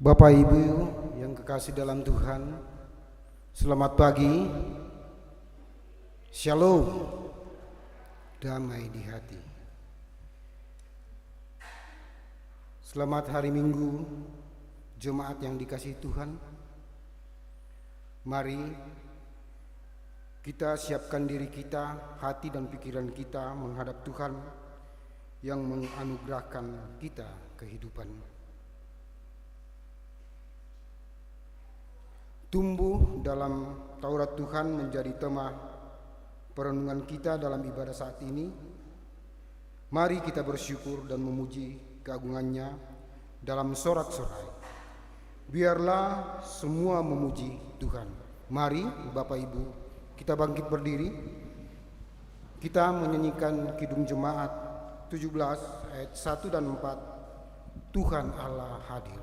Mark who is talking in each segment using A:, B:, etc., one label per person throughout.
A: Bapak Ibu yang kekasih dalam Tuhan, selamat pagi. Shalom, damai di hati. Selamat hari Minggu, jemaat yang dikasihi Tuhan. Mari kita siapkan diri kita, hati dan pikiran kita menghadap Tuhan yang menganugerahkan kita kehidupan. Tumbuh dalam Taurat Tuhan menjadi tema perenungan kita dalam ibadah saat ini. Mari kita bersyukur dan memuji keagungannya dalam sorak-sorai. Biarlah semua memuji Tuhan. Mari Bapak Ibu, kita bangkit berdiri. Kita menyanyikan Kidung Jemaat 17 ayat 1 dan 4. Tuhan Allah hadir.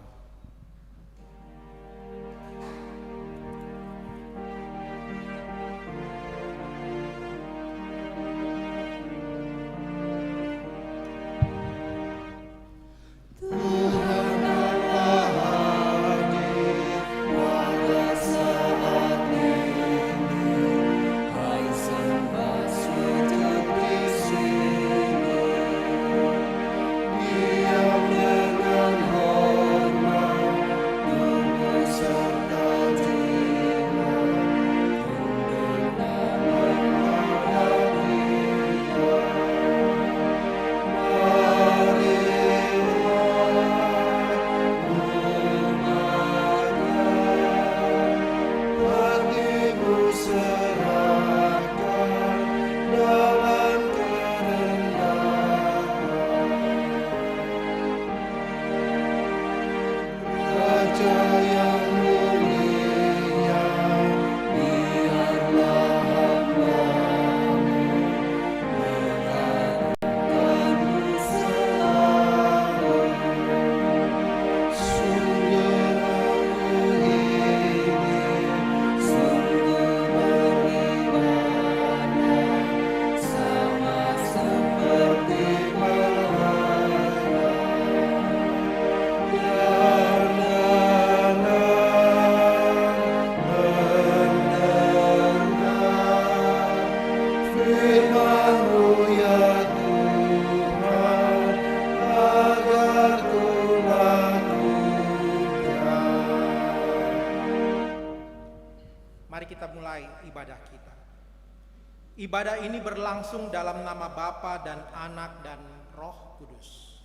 B: Ibadah ini berlangsung dalam nama Bapa dan Anak dan Roh Kudus.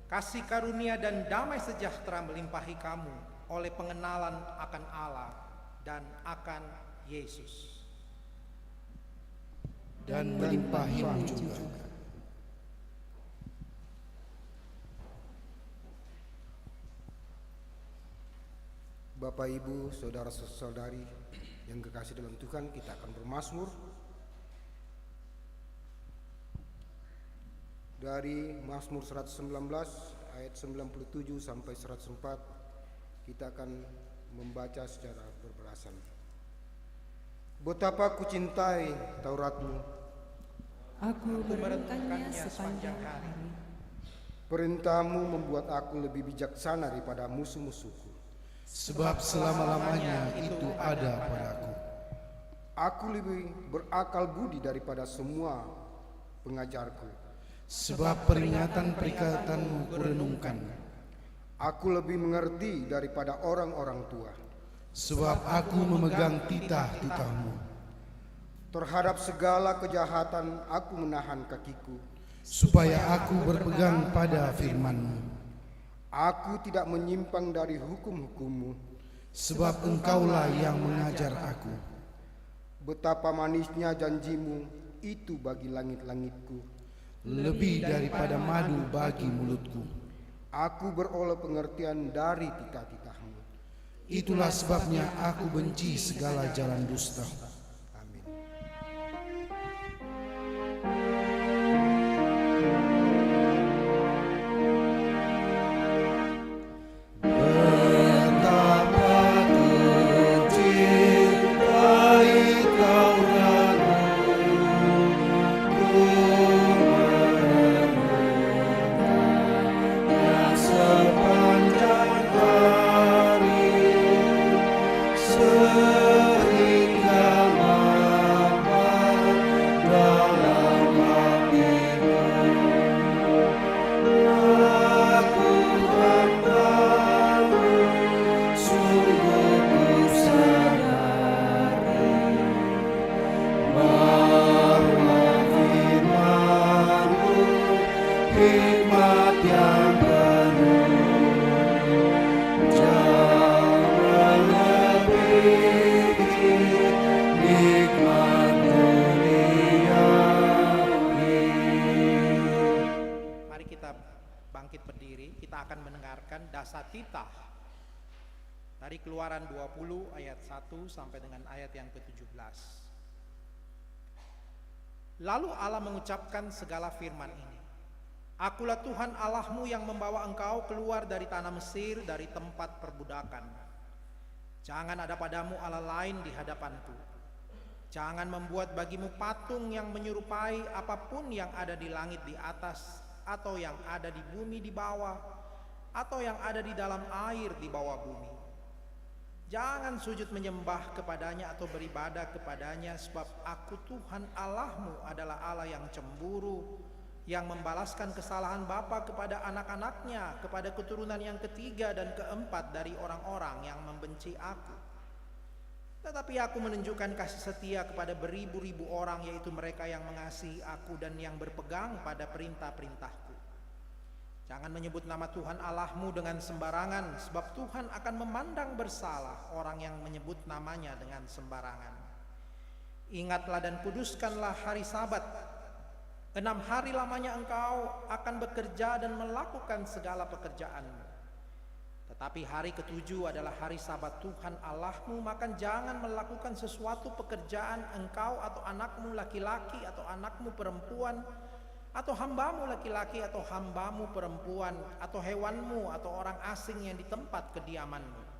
B: Kasih karunia dan damai sejahtera melimpahi kamu oleh pengenalan akan Allah dan akan Yesus,
C: dan melimpahimu juga.
A: Bapak Ibu, saudara-saudari yang kekasih dalam Tuhan, kita akan bermazmur dari Mazmur 119 ayat 97 sampai 104. Kita akan membaca secara berberasan. Betapa ku cintai Tauratmu,
D: aku merenungkannya sepanjang hari.
A: Perintahmu membuat aku lebih bijaksana daripada musuh-musuhku.
C: Sebab selama-lamanya itu ada padaku.
A: Aku lebih berakal budi daripada semua pengajarku.
C: Sebab peringatan-peringatanmu kurenungkan.
A: Aku lebih mengerti daripada orang-orang tua.
C: Sebab aku memegang titah-titahmu.
A: Terhadap segala kejahatan aku menahan kakiku,
C: supaya aku berpegang pada firman-Mu.
A: Aku tidak menyimpang dari hukum-hukum-Mu.
C: Sebab Engkaulah yang mengajar aku.
A: Betapa manisnya janji-Mu itu bagi langit-langitku,
C: lebih daripada madu bagi mulutku.
A: Aku beroleh pengertian dari titah-titah-Mu.
C: Itulah sebabnya aku benci segala jalan dusta.
A: Amin.
C: nikmat yang penuh, jauh melebihi nikmat dunia ini.
B: Mari kita bangkit berdiri, kita akan mendengarkan Dasatita dari Keluaran 20 ayat 1 sampai dengan ayat yang ke-17. Lalu Allah mengucapkan segala firman ini. Akulah Tuhan Allahmu yang membawa engkau keluar dari tanah Mesir, dari tempat perbudakan. Jangan ada padamu Allah lain di hadapanku. Jangan membuat bagimu patung yang menyerupai apapun yang ada di langit di atas, atau yang ada di bumi di bawah, atau yang ada di dalam air di bawah bumi. Jangan sujud menyembah kepadanya atau beribadah kepadanya, sebab aku Tuhan Allahmu adalah Allah yang cemburu, yang membalaskan kesalahan bapa kepada anak-anaknya, kepada keturunan yang ketiga dan keempat dari orang-orang yang membenci aku. Tetapi aku menunjukkan kasih setia kepada beribu-ribu orang, yaitu mereka yang mengasihi aku dan yang berpegang pada perintah-perintahku. Jangan menyebut nama Tuhan Allahmu dengan sembarangan, sebab Tuhan akan memandang bersalah orang yang menyebut namanya dengan sembarangan. Ingatlah dan kuduskanlah hari Sabat. 6 hari lamanya engkau akan bekerja dan melakukan segala pekerjaanmu. Tetapi hari ke-7 adalah hari Sabat Tuhan Allahmu, maka jangan melakukan sesuatu pekerjaan engkau atau anakmu laki-laki atau anakmu perempuan, atau hambamu laki-laki atau hambamu perempuan, atau hewanmu atau orang asing yang di tempat kediamanmu.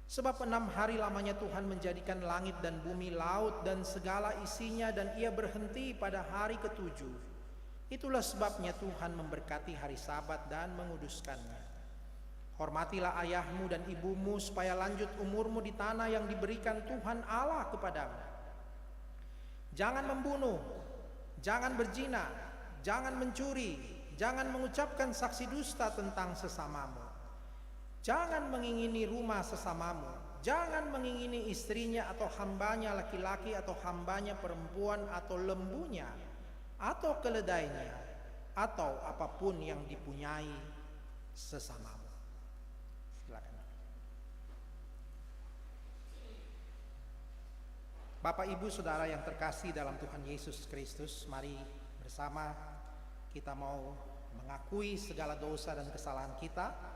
B: Sebab 6 hari lamanya Tuhan menjadikan langit dan bumi, laut dan segala isinya, dan ia berhenti pada hari ke-7. Itulah sebabnya Tuhan memberkati hari Sabat dan menguduskannya. Hormatilah ayahmu dan ibumu, supaya lanjut umurmu di tanah yang diberikan Tuhan Allah kepadamu. Jangan membunuh, jangan berzina, jangan mencuri, jangan mengucapkan saksi dusta tentang sesamamu. Jangan mengingini rumah sesamamu. Jangan mengingini istrinya atau hambanya laki-laki atau hambanya perempuan atau lembunya atau keledainya atau apapun yang dipunyai sesamamu. Silakan. Bapak, Ibu, Saudara yang terkasih dalam Tuhan Yesus Kristus, mari bersama kita mau mengakui segala dosa dan kesalahan kita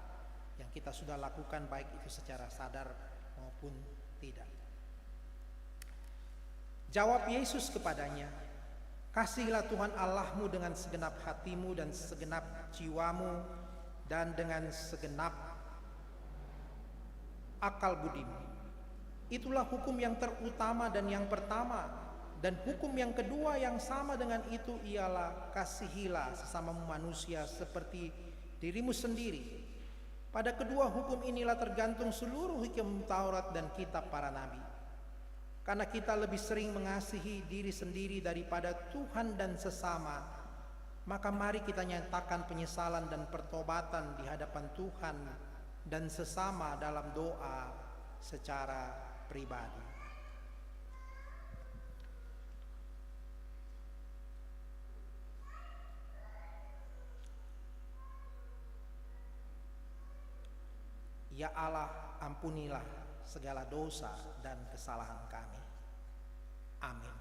B: yang kita sudah lakukan, baik itu secara sadar maupun tidak. Jawab Yesus kepadanya, "Kasihilah Tuhan Allahmu dengan segenap hatimu dan segenap jiwamu dan dengan segenap akal budimu. Itulah hukum yang terutama dan yang pertama. Dan hukum yang kedua yang sama dengan itu ialah, kasihilah sesamamu manusia seperti dirimu sendiri. Pada kedua hukum inilah tergantung seluruh hukum Taurat dan kitab para nabi. Karena kita lebih sering mengasihi diri sendiri daripada Tuhan dan sesama, maka mari kita nyatakan penyesalan dan pertobatan di hadapan Tuhan dan sesama dalam doa secara pribadi." Ya Allah, ampunilah segala dosa dan kesalahan kami. Amin.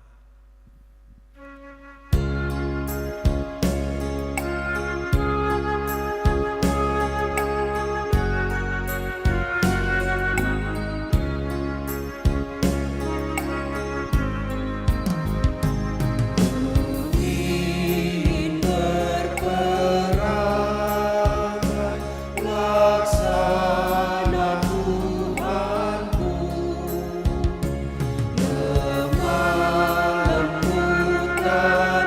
C: Lemah lembut dan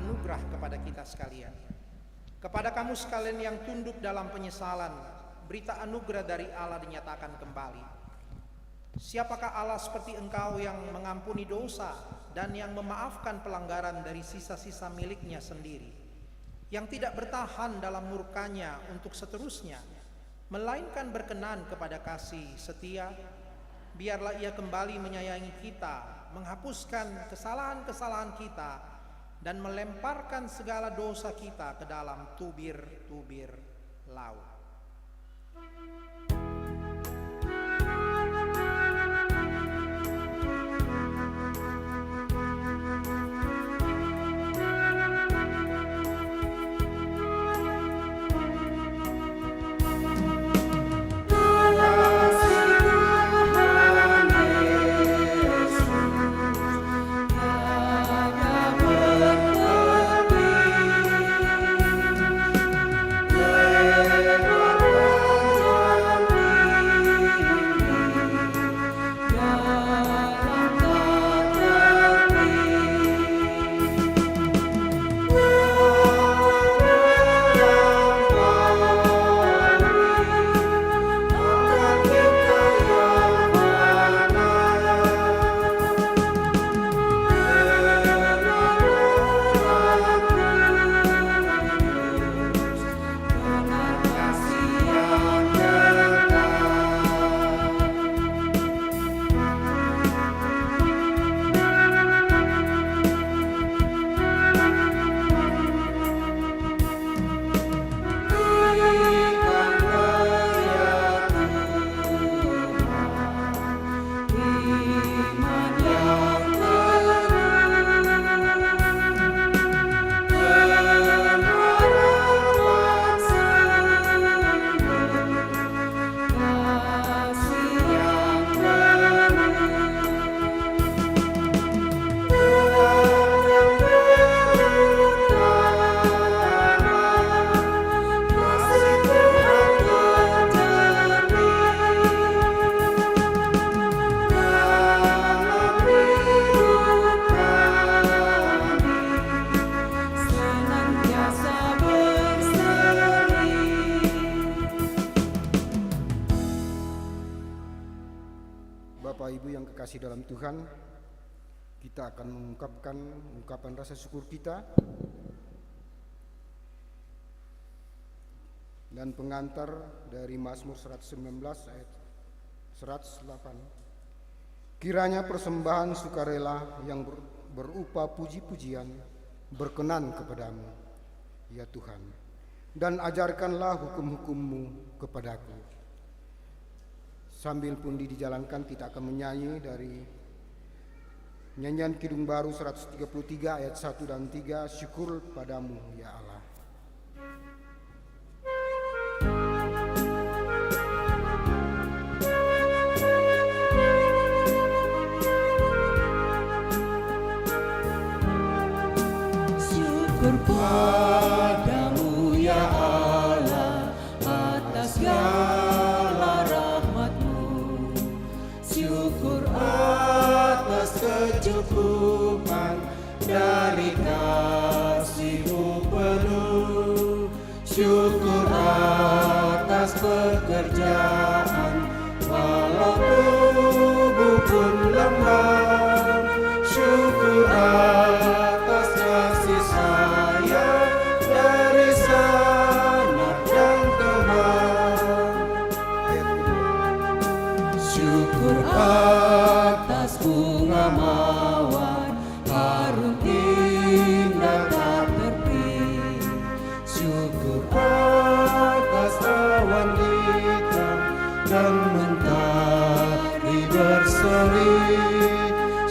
B: anugerah kepada kita sekalian. Kepada kamu sekalian yang tunduk dalam penyesalan, berita anugerah dari Allah dinyatakan kembali. Siapakah Allah seperti Engkau yang mengampuni dosa dan yang memaafkan pelanggaran dari sisa-sisa miliknya sendiri, yang tidak bertahan dalam murkanya untuk seterusnya, melainkan berkenan kepada kasih setia. Biarlah Ia kembali menyayangi kita, menghapuskan kesalahan-kesalahan kita, dan melemparkan segala dosa kita ke dalam tubir-tubir laut.
A: Bapak Ibu yang kekasih dalam Tuhan, kita akan mengungkapkan ungkapan rasa syukur kita dan pengantar dari Mazmur 119 ayat 108. Kiranya persembahan sukarela yang berupa puji-pujian berkenan kepadamu, ya Tuhan, dan ajarkanlah hukum-hukum-Mu kepadaku. Sambil pun dijalankan, kita akan menyanyi dari nyanyian Kidung Baru 133 ayat 1 dan 3, syukur padamu ya Allah.
D: Syukur padamu ya Allah atas segala rahmat-Mu. Syukur atas kecukupan dari kasih-Mu penuh. Syukur atas pekerjaan walau tubuh pun lemah. Syukur atas kasih sayang dari sanak dan teman. Syukur atas bunga mawar harum indah tak terpik. Syukur atas awan hitam dan mentari berseri.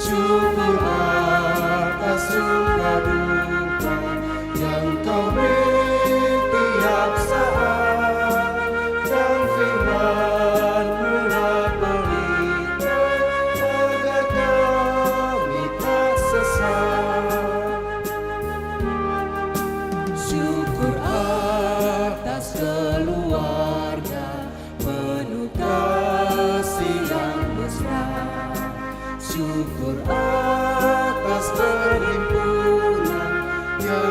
D: Syukur atas suka duka yang Kau beri tiap saat, dan firman-Mu pelita agar kami tak sesat. Syukur atas keluarga penuh kasih yang mesra. Syukur atas perhimpunan yang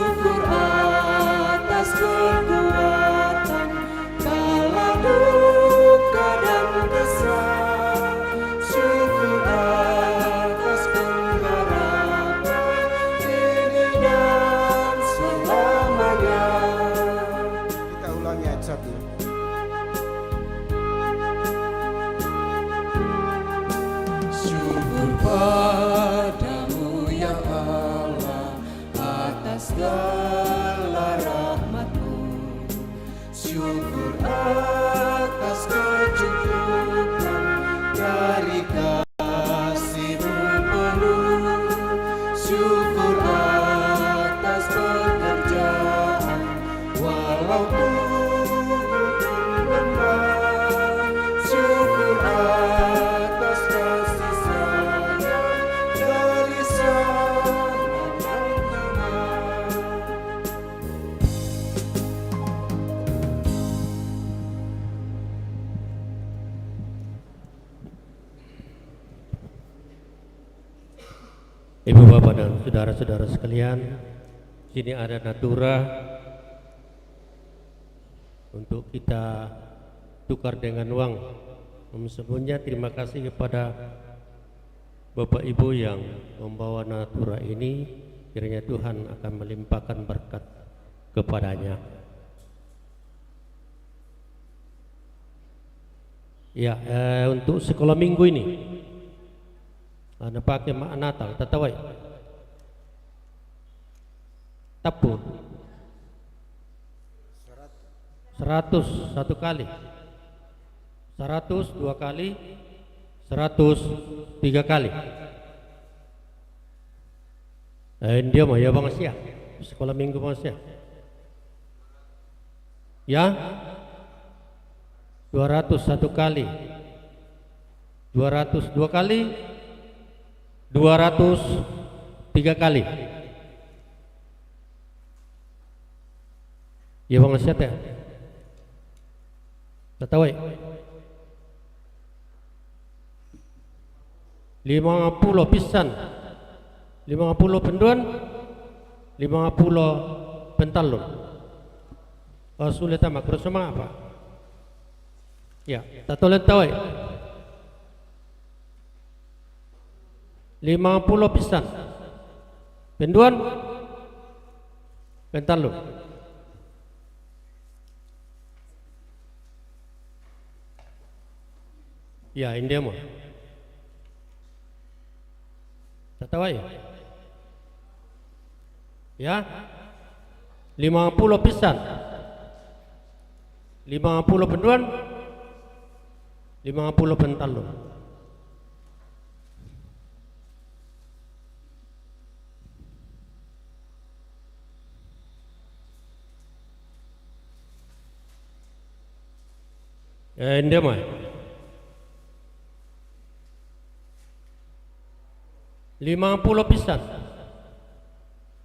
D: Syukur atas kekuatan kala duka dan kesal. Syukur atas pengharapan kini dan selamanya.
A: Kita ulangi ayat 1.
D: Syukur padamu ya Allah atas segala rahmat-Mu. Syukur atas kecukupan dari kasih-Mu penuh. Syukur atas pekerjaan walau tubuhku lemah. Syukur atas kasih sayang dari sana dan tengah.
E: Ibu bapak dan saudara-saudara sekalian, sini ada natura untuk kita tukar dengan uang. Sebelumnya terima kasih kepada Bapak Ibu yang membawa natura ini, kiranya Tuhan akan melimpahkan berkat kepadanya. Ya, untuk sekolah minggu ini Anda pakai mak Natal, tatawai tapu 100 satu kali, 100 dua kali, 100 tiga kali. Dia mah ya bang siap sekolah minggu bang siap. Ya, 200 satu kali, 200 dua kali, 200 tiga kali. Ya bang siap ya. Tatawai 50 pisan, 50 penduan, 50 pentalun. Sulit amat bersama apa? Ya, tatolen tawai 50 pisan, penduan, pentalun. Ya, ini dia mah. Tatawai. Ya. 50 pisan. 50 penduan. 50 pentalun. Ini dia mah. 50 pisan,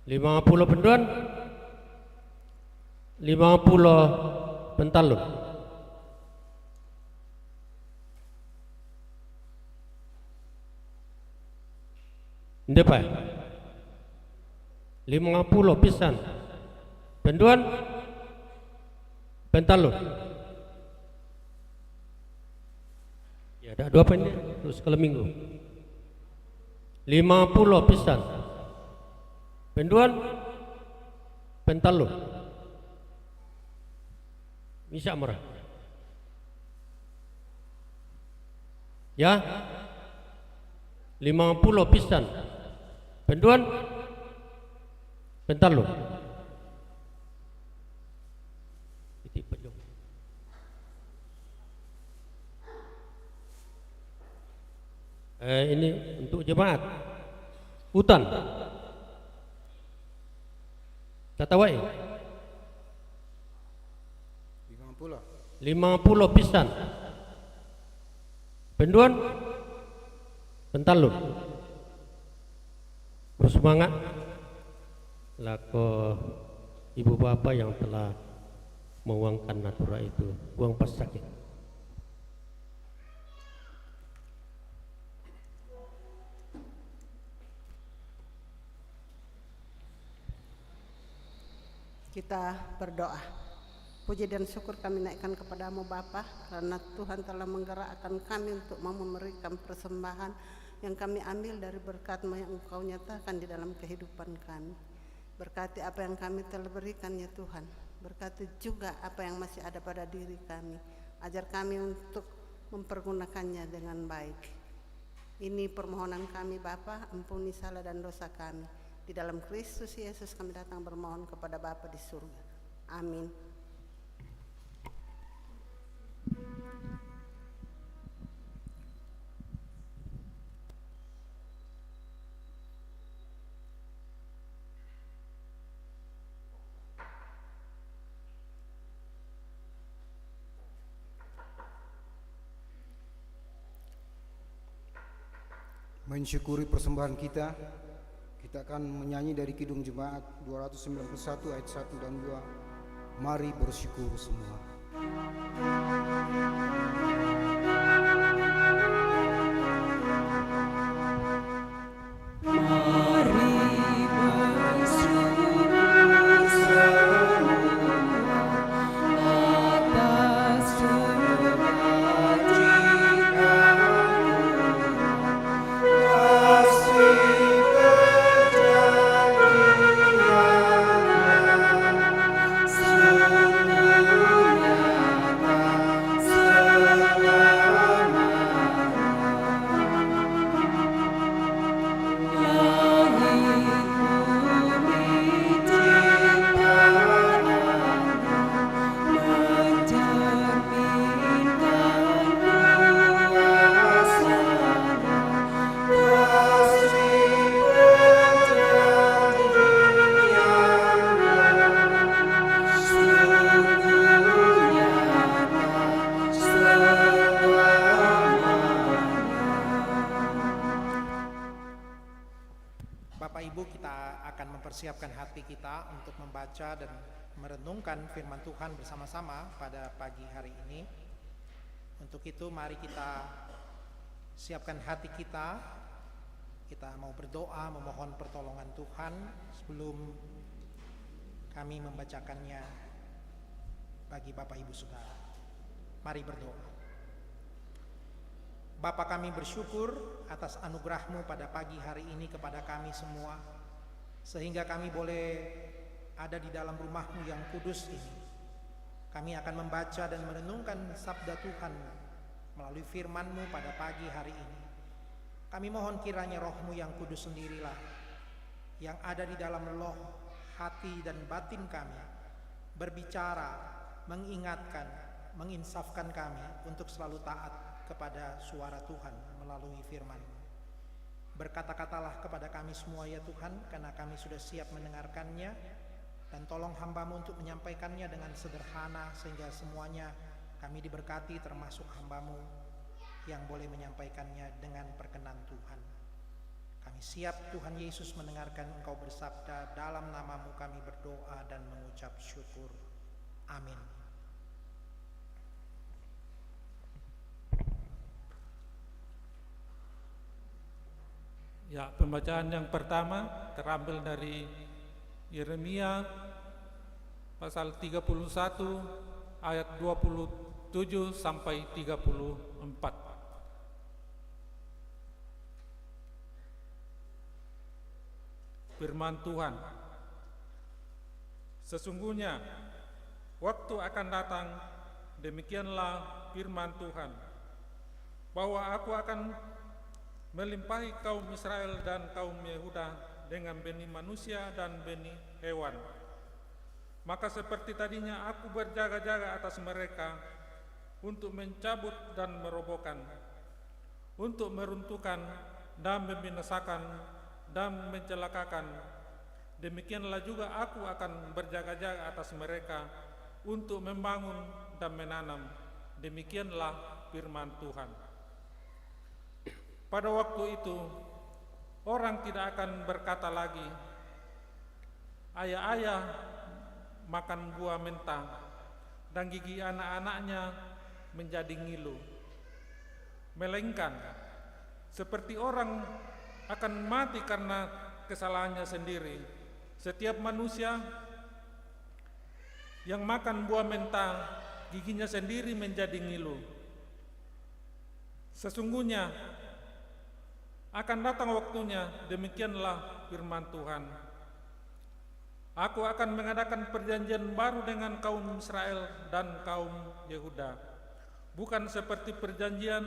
E: 50 penduan, 50 pentalun. Ini apa? 50 pisan, penduan, pentalun. Ya ada dua pendek terus sekali minggu. 50 pisan, penduan, pentalun. Bisa murah. Ya, 50 pisan, penduan, pentalun. Ini untuk jemaat hutan tatawai 50 pisan, penduan, pentalun. Bersemangat lako ibu bapak yang telah menguangkan natura itu, uang pas sakit.
F: Kita berdoa. Puji dan syukur kami naikkan kepadamu Bapa, karena Tuhan telah menggerakkan kami untuk mau memberikan persembahan yang kami ambil dari berkat-Mu yang Engkau nyatakan di dalam kehidupan kami. Berkati apa yang kami telah berikan ya Tuhan. Berkati juga apa yang masih ada pada diri kami. Ajar kami untuk mempergunakannya dengan baik. Ini permohonan kami Bapa, ampuni salah dan dosa kami. Di dalam Kristus Yesus kami datang bermohon kepada Bapa di surga. Amin.
A: Mensyukuri persembahan kita akan menyanyi dari Kidung Jemaat 291 ayat 1 dan 2. Mari bersyukur semua.
B: Mempersiapkan hati kita untuk membaca dan merenungkan firman Tuhan bersama-sama pada pagi hari ini. Untuk itu mari kita siapkan hati kita. Kita mau berdoa memohon pertolongan Tuhan sebelum kami membacakannya bagi Bapak Ibu Saudara. Mari berdoa. Bapa, kami bersyukur atas anugerah-Mu pada pagi hari ini kepada kami semua, sehingga kami boleh ada di dalam rumah-Mu yang kudus ini. Kami akan membaca dan merenungkan sabda Tuhan melalui firman-Mu pada pagi hari ini. Kami mohon kiranya Roh-Mu yang kudus sendirilah yang ada di dalam loh, hati dan batin kami, berbicara, mengingatkan, menginsafkan kami untuk selalu taat kepada suara Tuhan melalui firman-Mu. Berkata-katalah kepada kami semua ya Tuhan, karena kami sudah siap mendengarkannya, dan tolong hamba-Mu untuk menyampaikannya dengan sederhana sehingga semuanya kami diberkati, termasuk hamba-Mu yang boleh menyampaikannya dengan perkenan Tuhan. Kami siap Tuhan Yesus mendengarkan Engkau bersabda, dalam nama-Mu kami berdoa dan mengucap syukur. Amin.
G: Ya, pembacaan yang pertama terambil dari Yeremia pasal 31 ayat 27 sampai 34. Firman Tuhan, sesungguhnya waktu akan datang, demikianlah firman Tuhan, bahwa aku akan melimpahi kaum Israel dan kaum Yehuda dengan benih manusia dan benih hewan. Maka seperti tadinya aku berjaga-jaga atas mereka untuk mencabut dan merobohkan, untuk meruntuhkan dan membinasakan dan mencelakakan. Demikianlah juga aku akan berjaga-jaga atas mereka untuk membangun dan menanam. Demikianlah firman Tuhan. Pada waktu itu, orang tidak akan berkata lagi, ayah-ayah makan buah mentah, dan gigi anak-anaknya menjadi ngilu. Melainkan, seperti orang akan mati karena kesalahannya sendiri, setiap manusia Yang makan buah mentah, giginya sendiri menjadi ngilu. Sesungguhnya akan datang waktunya, demikianlah firman Tuhan. Aku akan mengadakan perjanjian baru dengan kaum Israel dan kaum Yehuda, bukan seperti perjanjian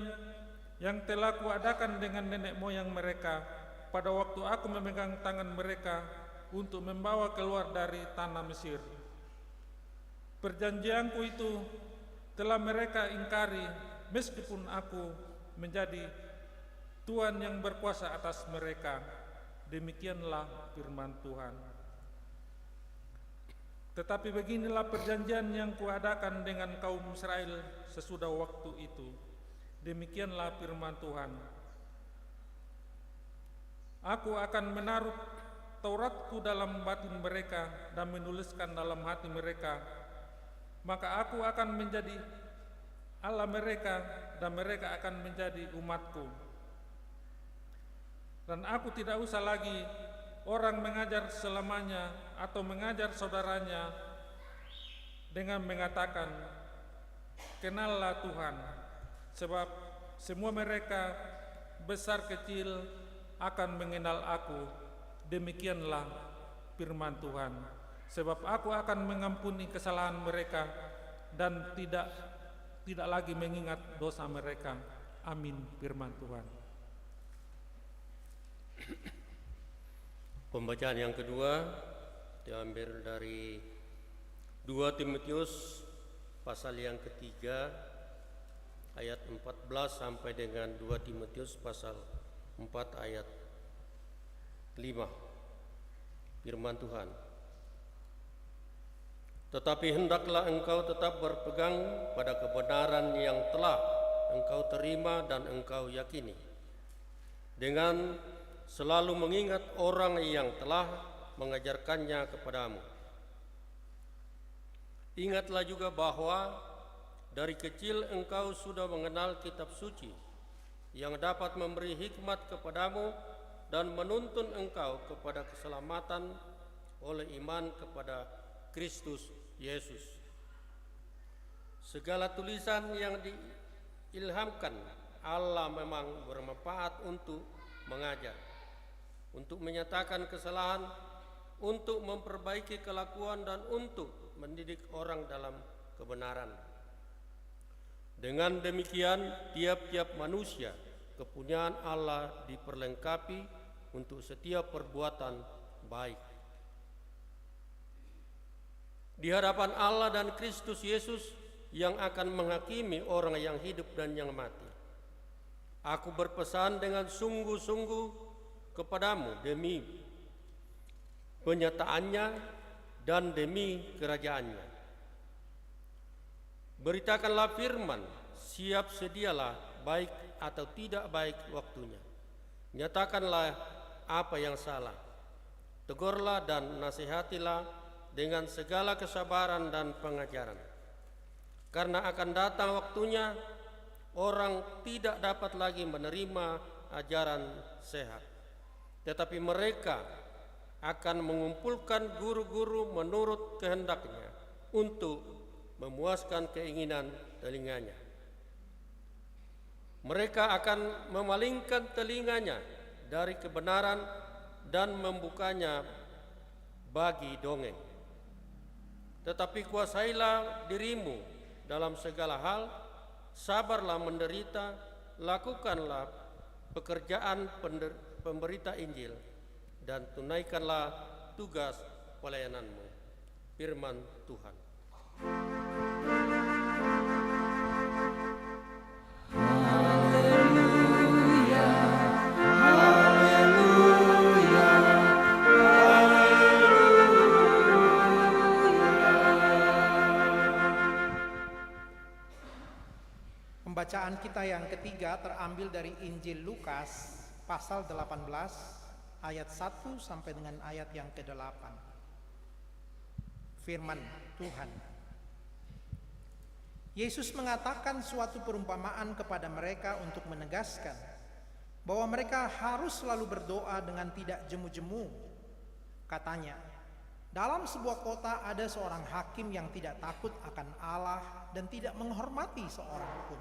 G: yang telah kuadakan dengan nenek moyang mereka pada waktu aku memegang tangan mereka untuk membawa keluar dari tanah Mesir. Perjanjianku itu telah mereka ingkari, meskipun aku menjadi Tuhan yang berkuasa atas mereka. Demikianlah firman Tuhan. Tetapi beginilah perjanjian yang kuadakan dengan kaum Israel sesudah waktu itu. Demikianlah firman Tuhan. Aku akan menaruh Tauratku dalam batin mereka dan menuliskan dalam hati mereka. Maka aku akan menjadi Allah mereka dan mereka akan menjadi umatku. Dan aku tidak usah lagi orang mengajar selamanya atau mengajar saudaranya dengan mengatakan, kenallah Tuhan, sebab semua mereka besar kecil akan mengenal aku. Demikianlah firman Tuhan. Sebab aku akan mengampuni kesalahan mereka dan tidak lagi mengingat dosa mereka. Amin, firman Tuhan.
E: Pembacaan yang kedua diambil dari 2 Timotius pasal yang ketiga ayat 14 sampai dengan 2 Timotius pasal 4 ayat 5. Firman Tuhan. Tetapi hendaklah engkau tetap berpegang pada kebenaran yang telah engkau terima dan engkau yakini, dengan selalu mengingat orang yang telah mengajarkannya kepadamu. Ingatlah juga bahwa dari kecil engkau sudah mengenal kitab suci yang dapat memberi hikmat kepadamu dan menuntun engkau kepada keselamatan oleh iman kepada Kristus Yesus. Segala tulisan yang diilhamkan Allah memang bermanfaat untuk mengajar, untuk menyatakan kesalahan, untuk memperbaiki kelakuan, dan untuk mendidik orang dalam kebenaran. Dengan demikian, tiap-tiap manusia kepunyaan Allah diperlengkapi untuk setiap perbuatan baik. Di hadapan Allah dan Kristus Yesus yang akan menghakimi orang yang hidup dan yang mati, aku berpesan dengan sungguh-sungguh kepadamu demi penyataannya dan demi kerajaannya. Beritakanlah firman, siap sedialah baik atau tidak baik waktunya. Nyatakanlah apa yang salah. Tegurlah dan nasihatilah dengan segala kesabaran dan pengajaran. Karena akan datang waktunya orang tidak dapat lagi menerima ajaran sehat, tetapi mereka akan mengumpulkan guru-guru menurut kehendaknya untuk memuaskan keinginan telinganya. Mereka akan memalingkan telinganya dari kebenaran dan membukanya bagi dongeng. Tetapi kuasailah dirimu dalam segala hal, sabarlah menderita, lakukanlah pekerjaan pemberita Injil, dan tunaikanlah tugas pelayananmu. Firman Tuhan.
B: Bacaan kita yang ketiga terambil dari Injil Lukas pasal 18 ayat 1 sampai dengan ayat yang ke-8. Firman Tuhan. Yesus mengatakan suatu perumpamaan kepada mereka untuk menegaskan bahwa mereka harus selalu berdoa dengan tidak jemu-jemu. Katanya, Dalam sebuah kota ada seorang hakim yang tidak takut akan Allah dan tidak menghormati seorang pun.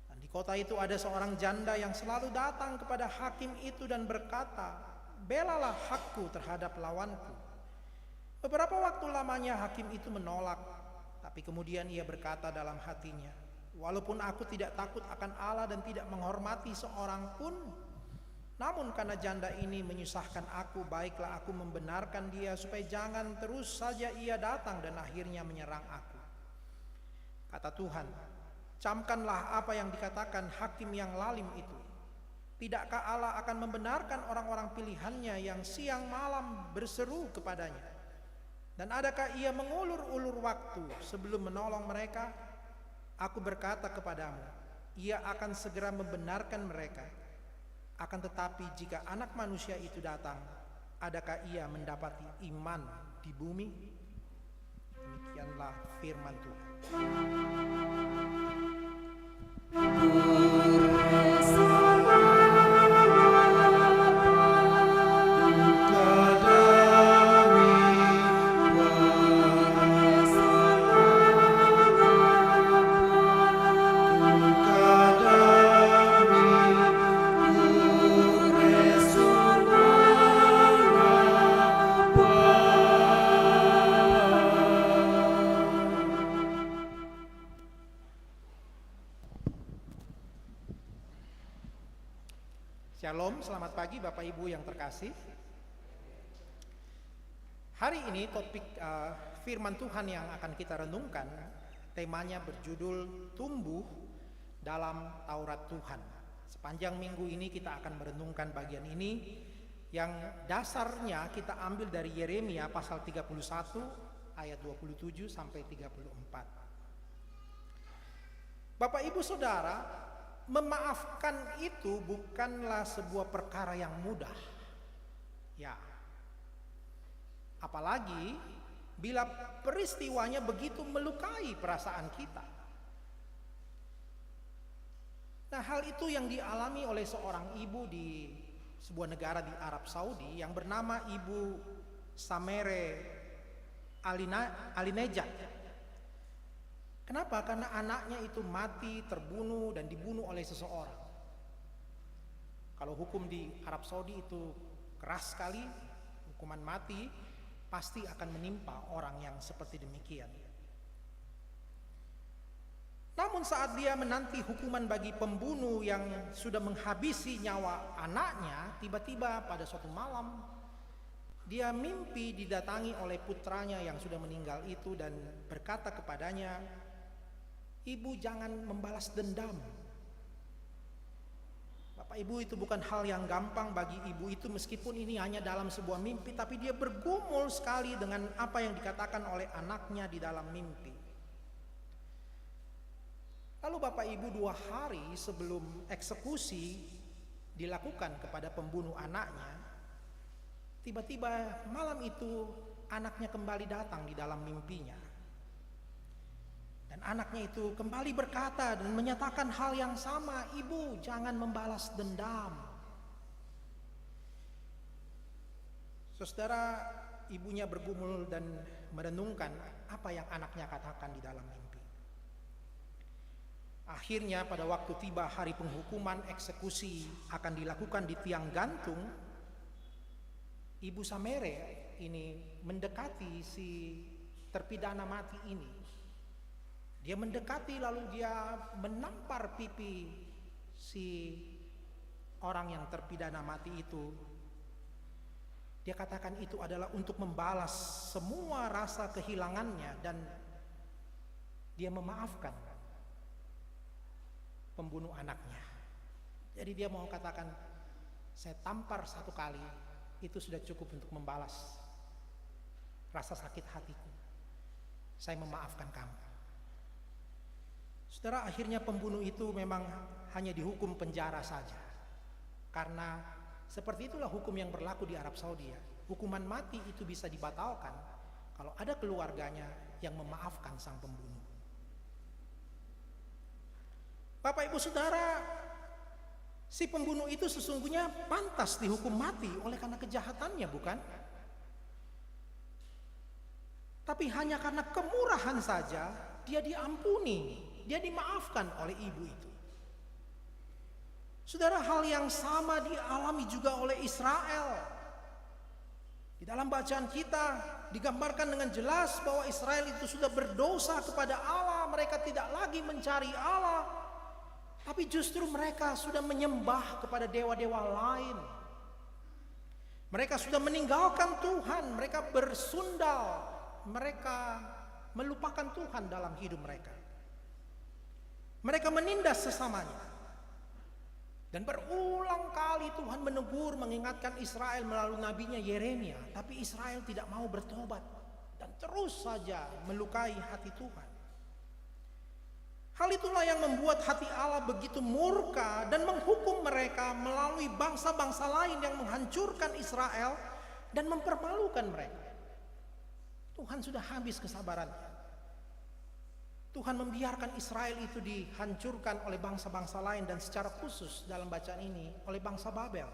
B: Dan di kota itu ada seorang janda yang selalu datang kepada hakim itu dan berkata, "Belalah hakku terhadap lawanku." Beberapa waktu lamanya hakim itu menolak, tapi kemudian ia berkata dalam hatinya, "Walaupun aku tidak takut akan Allah dan tidak menghormati seorang pun, namun karena janda ini menyusahkan aku, baiklah aku membenarkan dia supaya jangan terus saja ia datang dan akhirnya menyerang aku." Kata Tuhan, "Camkanlah apa yang dikatakan hakim yang lalim itu. Tidakkah Allah akan membenarkan orang-orang pilihannya yang siang malam berseru kepadanya? Dan adakah ia mengulur-ulur waktu sebelum menolong mereka? Aku berkata kepadamu, ia akan segera membenarkan mereka. Akan tetapi jika anak manusia itu datang, adakah ia mendapati iman di bumi?" Demikianlah firman Tuhan. Shalom, selamat pagi Bapak Ibu yang terkasih. Hari ini topik firman Tuhan yang akan kita renungkan, temanya berjudul Tumbuh dalam Taurat Tuhan. Sepanjang minggu ini kita akan merenungkan bagian ini yang dasarnya kita ambil dari Yeremia pasal 31 ayat 27 sampai 34. Bapak Ibu Saudara, memaafkan itu bukanlah sebuah perkara yang mudah. Ya. Apalagi bila peristiwanya begitu melukai perasaan kita. Nah, hal itu yang dialami oleh seorang ibu di sebuah negara di Arab Saudi yang bernama Ibu Samere Alinejad. Kenapa? Karena anaknya itu mati, terbunuh dan dibunuh oleh seseorang. Kalau hukum di Arab Saudi itu keras sekali, hukuman mati pasti akan menimpa orang yang seperti demikian. Namun saat dia menanti hukuman bagi pembunuh yang sudah menghabisi nyawa anaknya, tiba-tiba pada suatu malam dia mimpi didatangi oleh putranya yang sudah meninggal itu dan berkata kepadanya, "Ibu jangan membalas dendam." Bapak Ibu, itu bukan hal yang gampang bagi ibu itu meskipun ini hanya dalam sebuah mimpi, tapi dia bergumul sekali dengan apa yang dikatakan oleh anaknya di dalam mimpi. Lalu Bapak Ibu 2 hari sebelum eksekusi dilakukan kepada pembunuh anaknya, tiba-tiba malam itu anaknya kembali datang di dalam mimpinya. Dan anaknya itu kembali berkata dan menyatakan hal yang sama, "Ibu, jangan membalas dendam." Saudara, ibunya bergumul dan merenungkan apa yang anaknya katakan di dalam mimpi. Akhirnya pada waktu tiba hari penghukuman, eksekusi akan dilakukan di tiang gantung, Ibu Samere ini mendekati si terpidana mati ini. Dia mendekati lalu dia menampar pipi si orang yang terpidana mati itu. Dia katakan itu adalah untuk membalas semua rasa kehilangannya dan dia memaafkan pembunuh anaknya. Jadi dia mau katakan, "Saya tampar 1 kali, itu sudah cukup untuk membalas rasa sakit hatiku. Saya memaafkan kamu." Saudara, akhirnya pembunuh itu memang hanya dihukum penjara saja. Karena seperti itulah hukum yang berlaku di Arab Saudi ya. Hukuman mati itu bisa dibatalkan kalau ada keluarganya yang memaafkan sang pembunuh. Bapak Ibu Saudara, si pembunuh itu sesungguhnya pantas dihukum mati oleh karena kejahatannya, bukan? Tapi hanya karena kemurahan saja dia diampuni, dia dimaafkan oleh ibu itu. Saudara, hal yang sama dialami juga oleh Israel. Di dalam bacaan kita digambarkan dengan jelas bahwa Israel itu sudah berdosa kepada Allah. Mereka tidak lagi mencari Allah, tapi justru mereka sudah menyembah kepada dewa-dewa lain. Mereka sudah meninggalkan Tuhan, mereka bersundal, mereka melupakan Tuhan dalam hidup mereka. Mereka menindas sesamanya. Dan berulang kali Tuhan menegur, mengingatkan Israel melalui nabinya Yeremia, tapi Israel tidak mau bertobat dan terus saja melukai hati Tuhan. Hal itulah yang membuat hati Allah begitu murka dan menghukum mereka melalui bangsa-bangsa lain yang menghancurkan Israel dan mempermalukan mereka. Tuhan sudah habis kesabarannya. Tuhan membiarkan Israel itu dihancurkan oleh bangsa-bangsa lain, dan secara khusus dalam bacaan ini oleh bangsa Babel.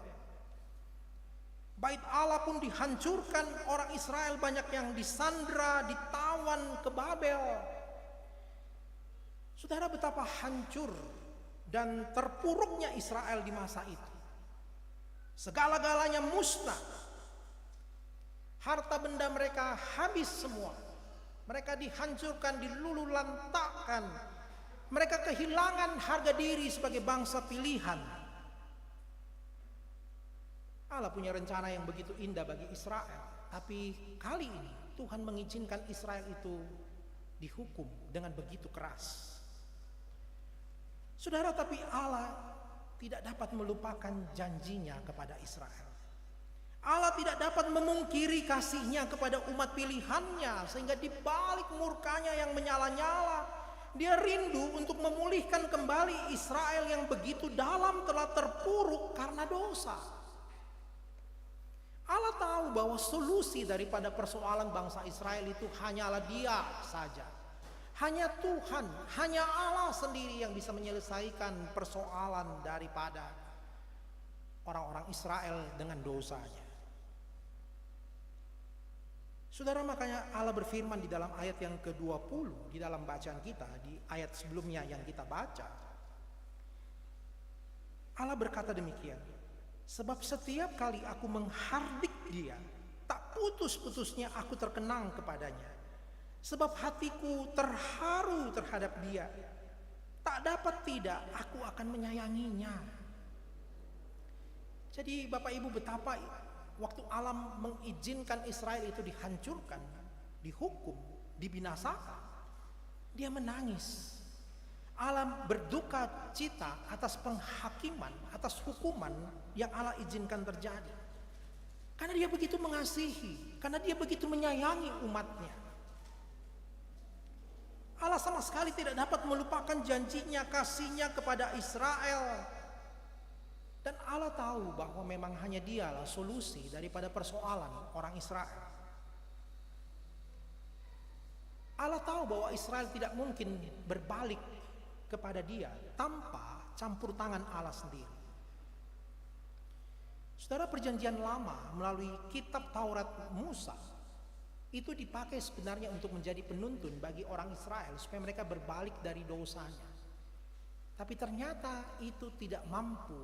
B: Bait Allah pun dihancurkan, orang Israel banyak yang disandra, ditawan ke Babel. Saudara, betapa hancur dan terpuruknya Israel di masa itu. Segala-galanya musnah. Harta benda mereka habis semua. Mereka dihancurkan, dilululantakkan. Mereka kehilangan harga diri sebagai bangsa pilihan. Allah punya rencana yang begitu indah bagi Israel. Tapi kali ini Tuhan mengizinkan Israel itu dihukum dengan begitu keras. Saudara, tapi Allah tidak dapat melupakan janjinya kepada Israel. Allah tidak dapat memungkiri kasihnya kepada umat pilihannya, sehingga di balik murkanya yang menyala-nyala, dia rindu untuk memulihkan kembali Israel yang begitu dalam telah terpuruk karena dosa. Allah tahu bahwa solusi daripada persoalan bangsa Israel itu hanyalah Dia saja. Hanya Tuhan, hanya Allah sendiri yang bisa menyelesaikan persoalan daripada orang-orang Israel dengan dosanya. Saudara, makanya Allah berfirman di dalam ayat yang ke-20 di dalam bacaan kita, di ayat sebelumnya yang kita baca. Allah berkata demikian, sebab setiap kali aku menghardik dia, tak putus-putusnya aku terkenang kepadanya. Sebab hatiku terharu terhadap dia, tak dapat tidak aku akan menyayanginya. Jadi Bapak Ibu, betapa waktu Allah mengizinkan Israel itu dihancurkan, dihukum, dibinasakan, dia menangis. Allah berduka cita atas penghakiman, atas hukuman yang Allah izinkan terjadi. Karena dia begitu mengasihi, karena dia begitu menyayangi umatnya. Allah sama sekali tidak dapat melupakan janjinya, kasihnya kepada Israel. Dan Allah tahu bahwa memang hanya Dialah solusi daripada persoalan orang Israel. Allah tahu bahwa Israel tidak mungkin berbalik kepada Dia tanpa campur tangan Allah sendiri. Saudara, perjanjian lama melalui kitab Taurat Musa itu dipakai sebenarnya untuk menjadi penuntun bagi orang Israel supaya mereka berbalik dari dosanya. Tapi ternyata itu tidak mampu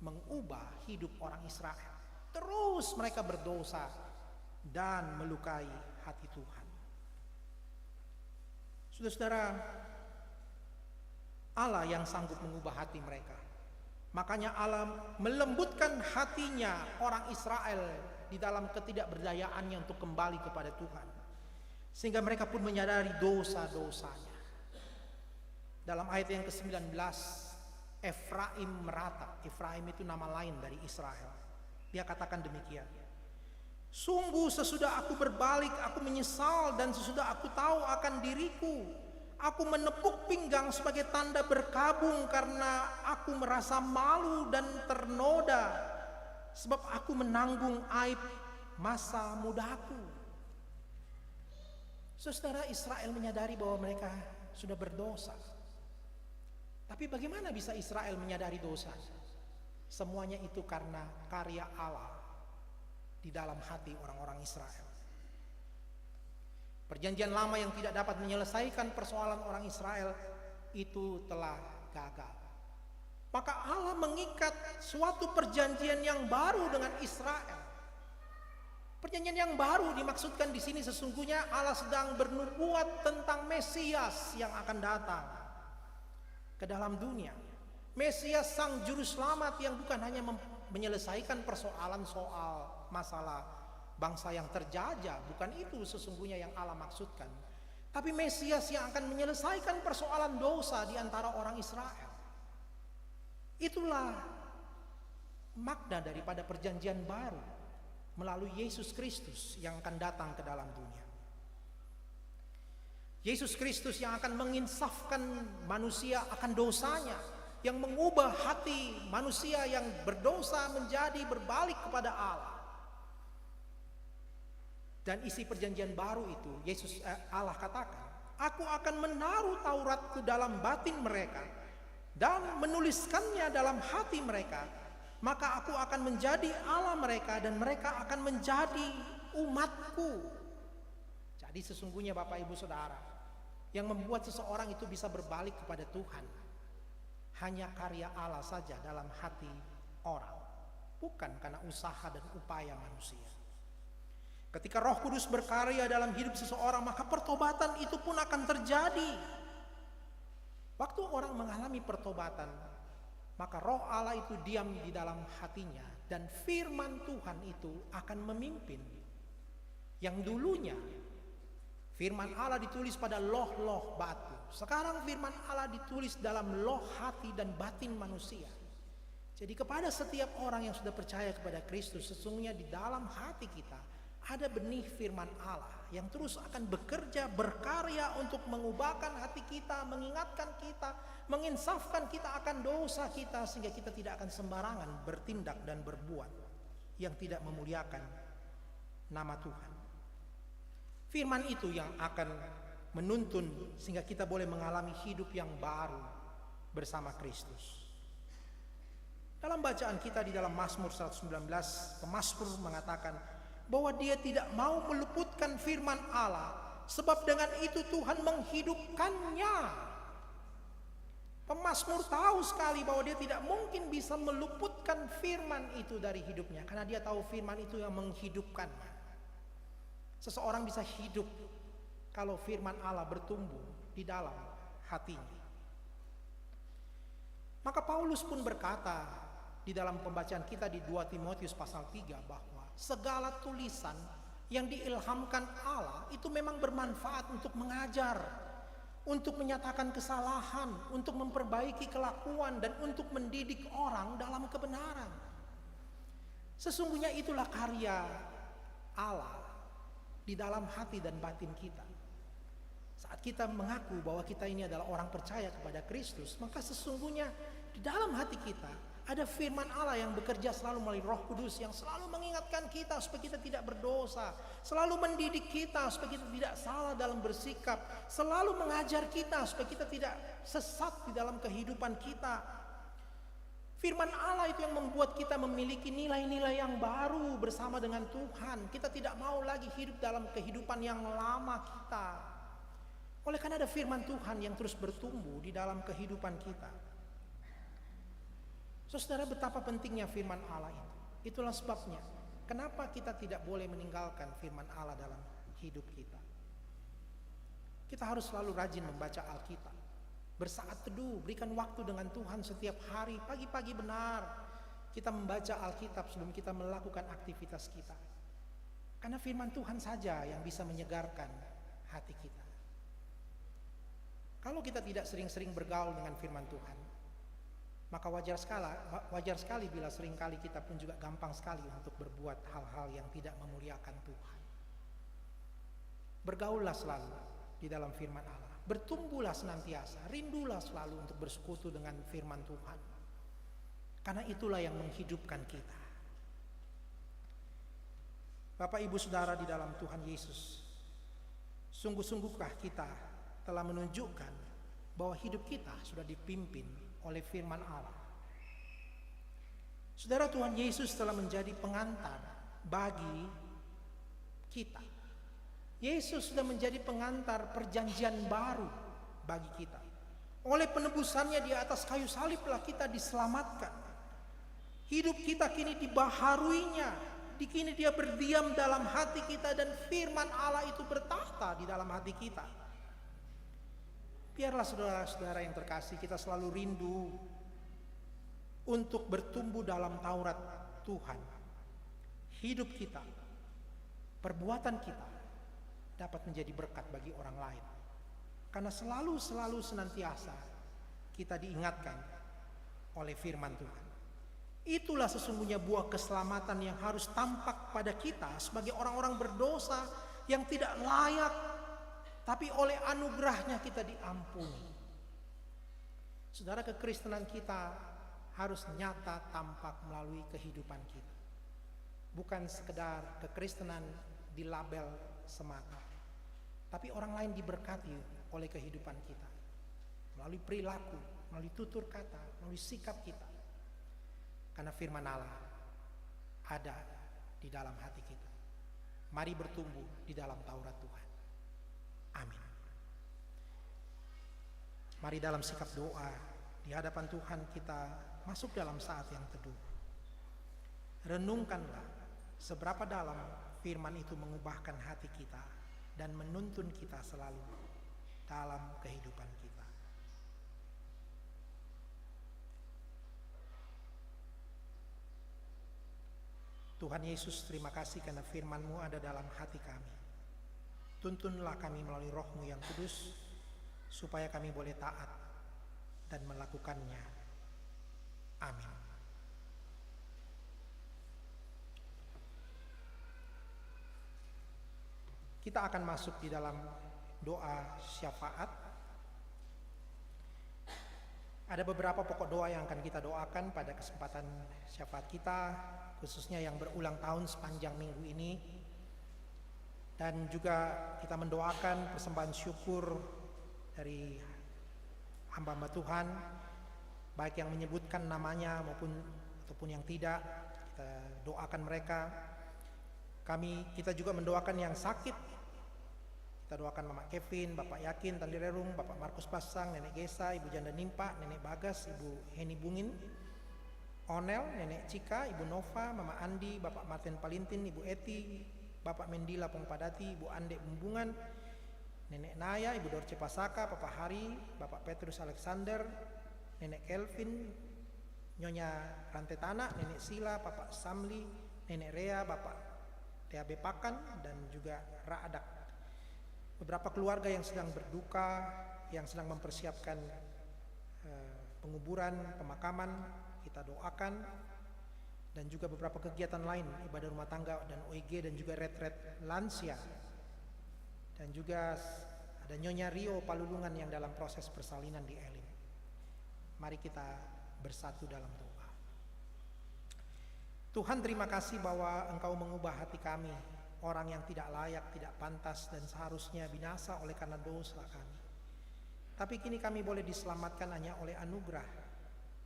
B: mengubah hidup orang Israel. Terus mereka berdosa dan melukai hati Tuhan. Saudara-saudara, Allah yang sanggup mengubah hati mereka. Makanya Allah melembutkan hatinya orang Israel di dalam ketidakberdayaannya untuk kembali kepada Tuhan, sehingga mereka pun menyadari dosa-dosanya. Dalam ayat yang ke-19, Efraim meratap. Efraim itu nama lain dari Israel. Dia katakan demikian, sungguh sesudah aku berbalik, aku menyesal, dan sesudah aku tahu akan diriku, aku menepuk pinggang sebagai tanda berkabung karena aku merasa malu dan ternoda, sebab aku menanggung aib masa mudaku. Saudara, Israel menyadari bahwa mereka sudah berdosa. Tapi bagaimana bisa Israel menyadari dosa? Semuanya itu karena karya Allah di dalam hati orang-orang Israel. Perjanjian lama yang tidak dapat menyelesaikan persoalan orang Israel itu telah gagal. Maka Allah mengikat suatu perjanjian yang baru dengan Israel. Perjanjian yang baru dimaksudkan di sini sesungguhnya Allah sedang bernubuat tentang Mesias yang akan datang ke dalam dunia. Mesias sang juru selamat yang bukan hanya menyelesaikan persoalan soal masalah bangsa yang terjajah, bukan itu sesungguhnya yang Allah maksudkan. Tapi Mesias yang akan menyelesaikan persoalan dosa di antara orang Israel. Itulah makna daripada perjanjian baru melalui Yesus Kristus yang akan datang ke dalam dunia. Yesus Kristus yang akan menginsafkan manusia akan dosanya, yang mengubah hati manusia yang berdosa menjadi berbalik kepada Allah. Dan isi perjanjian baru itu Allah katakan, aku akan menaruh Tauratku dalam batin mereka dan menuliskannya dalam hati mereka, maka aku akan menjadi Allah mereka dan mereka akan menjadi umatku. Jadi sesungguhnya Bapak Ibu Saudara, yang membuat seseorang itu bisa berbalik kepada Tuhan hanya karya Allah saja dalam hati orang, bukan karena usaha dan upaya manusia. Ketika Roh Kudus berkarya dalam hidup seseorang, maka pertobatan itu pun akan terjadi. Waktu orang mengalami pertobatan, maka Roh Allah itu diam di dalam hatinya dan firman Tuhan itu akan memimpin. Yang dulunya firman Allah ditulis pada loh-loh batu, sekarang firman Allah ditulis dalam loh hati dan batin manusia. Jadi kepada setiap orang yang sudah percaya kepada Kristus, sesungguhnya di dalam hati kita ada benih firman Allah yang terus akan bekerja, berkarya untuk mengubahkan hati kita, mengingatkan kita, menginsafkan kita akan dosa kita, sehingga kita tidak akan sembarangan bertindak dan berbuat yang tidak memuliakan nama Tuhan. Firman itu yang akan menuntun sehingga kita boleh mengalami hidup yang baru bersama Kristus. Dalam bacaan kita di dalam Mazmur 119, pemazmur mengatakan bahwa dia tidak mau meluputkan firman Allah, sebab dengan itu Tuhan menghidupkannya. Pemazmur tahu sekali bahwa dia tidak mungkin bisa meluputkan firman itu dari hidupnya, karena dia tahu firman itu yang menghidupkannya. Seseorang bisa hidup kalau firman Allah bertumbuh di dalam hatinya. Maka Paulus pun berkata di dalam pembacaan kita di 2 Timotius pasal 3 bahwa segala tulisan yang diilhamkan Allah itu memang bermanfaat untuk mengajar, untuk menyatakan kesalahan, untuk memperbaiki kelakuan, dan untuk mendidik orang dalam kebenaran. Sesungguhnya itulah karya Allah di dalam hati dan batin kita. Saat kita mengaku bahwa kita ini adalah orang percaya kepada Kristus, maka sesungguhnya di dalam hati kita ada firman Allah yang bekerja selalu melalui Roh Kudus, yang selalu mengingatkan kita supaya kita tidak berdosa, selalu mendidik kita supaya kita tidak salah dalam bersikap, selalu mengajar kita supaya kita tidak sesat di dalam kehidupan kita. Firman Allah itu yang membuat kita memiliki nilai-nilai yang baru bersama dengan Tuhan. Kita tidak mau lagi hidup dalam kehidupan yang lama kita. Oleh karena ada firman Tuhan yang terus bertumbuh di dalam kehidupan kita. Saudara, betapa pentingnya firman Allah itu. Itulah sebabnya kenapa kita tidak boleh meninggalkan firman Allah dalam hidup kita. Kita harus selalu rajin membaca Alkitab, bersaat teduh, berikan waktu dengan Tuhan setiap hari. Pagi-pagi benar kita membaca Alkitab sebelum kita melakukan aktivitas kita, karena firman Tuhan saja yang bisa menyegarkan hati kita. Kalau kita tidak sering-sering bergaul dengan firman Tuhan, maka wajar sekali bila seringkali kita pun juga gampang sekali untuk berbuat hal-hal yang tidak memuliakan Tuhan. Bergaullah selalu di dalam firman Allah, bertumbuhlah senantiasa, rindulah selalu untuk bersekutu dengan firman Tuhan, karena itulah yang menghidupkan kita. Bapak Ibu Saudara di dalam Tuhan Yesus, sungguh-sungguhkah kita telah menunjukkan bahwa hidup kita sudah dipimpin oleh firman Allah. Saudara, Tuhan Yesus telah menjadi pengantar bagi kita Yesus sudah menjadi pengantar perjanjian baru bagi kita. Oleh penebusannya di atas kayu saliblah kita diselamatkan. Hidup kita kini dibaharuinya. Kini dia berdiam dalam hati kita dan firman Allah itu bertahta di dalam hati kita. Biarlah saudara-saudara yang terkasih, kita selalu rindu untuk bertumbuh dalam Taurat Tuhan. Hidup kita, perbuatan kita dapat menjadi berkat bagi orang lain. Karena selalu senantiasa kita diingatkan oleh firman Tuhan. Itulah sesungguhnya buah keselamatan yang harus tampak pada kita sebagai orang-orang berdosa yang tidak layak, tapi oleh anugerahnya kita diampuni. Saudara, kekristenan kita harus nyata tampak melalui kehidupan kita. Bukan sekedar kekristenan di label semata, tapi orang lain diberkati oleh kehidupan kita. Melalui perilaku, melalui tutur kata, melalui sikap kita. Karena firman Allah ada di dalam hati kita. Mari bertumbuh di dalam Taurat Tuhan. Amin. Mari dalam sikap doa di hadapan Tuhan kita masuk dalam saat yang teduh. Renungkanlah seberapa dalam firman itu mengubahkan hati kita dan menuntun kita selalu dalam kehidupan kita. Tuhan Yesus, terima kasih karena firman-Mu ada dalam hati kami. Tuntunlah kami melalui Roh-Mu yang kudus, supaya kami boleh taat dan melakukannya. Amin. Kita akan masuk di dalam doa syafaat. Ada beberapa pokok doa yang akan kita doakan pada kesempatan syafaat kita, khususnya yang berulang tahun sepanjang minggu ini. Dan juga kita mendoakan persembahan syukur dari hamba-hamba Tuhan, baik yang menyebutkan namanya ataupun yang tidak. Kita doakan mereka. Kita juga mendoakan yang sakit. Kita doakan Mama Kevin, Bapak Yakin, Tandi Rerung, Bapak Markus Pasang, Nenek Gesa, Ibu Janda Nimpa, Nenek Bagas, Ibu Heni Bungin, Onel, Nenek Cika, Ibu Nova, Mama Andi, Bapak Martin Palintin, Ibu Eti, Bapak Mendila Pongpadati, Ibu Ande Bumbungan, Nenek Naya, Ibu Dorce Pasaka, Papa Hari, Bapak Petrus Alexander, Nenek Kelvin, Nyonya Rantai Tanah, Nenek Sila, Bapak Samli, Nenek Rea, Bapak TAB Pakan, dan juga Raadak. Beberapa keluarga yang sedang berduka, yang sedang mempersiapkan penguburan, pemakaman, kita doakan. Dan juga beberapa kegiatan lain, ibadah rumah tangga dan OIG, dan juga retret lansia. Dan juga ada Nyonya Rio Palulungan yang dalam proses persalinan di Elim. Mari kita bersatu dalam doa. Tuhan, terima kasih bahwa Engkau mengubah hati kami, orang yang tidak layak, tidak pantas, dan seharusnya binasa oleh karena dosa kami. Tapi kini kami boleh diselamatkan hanya oleh anugerah.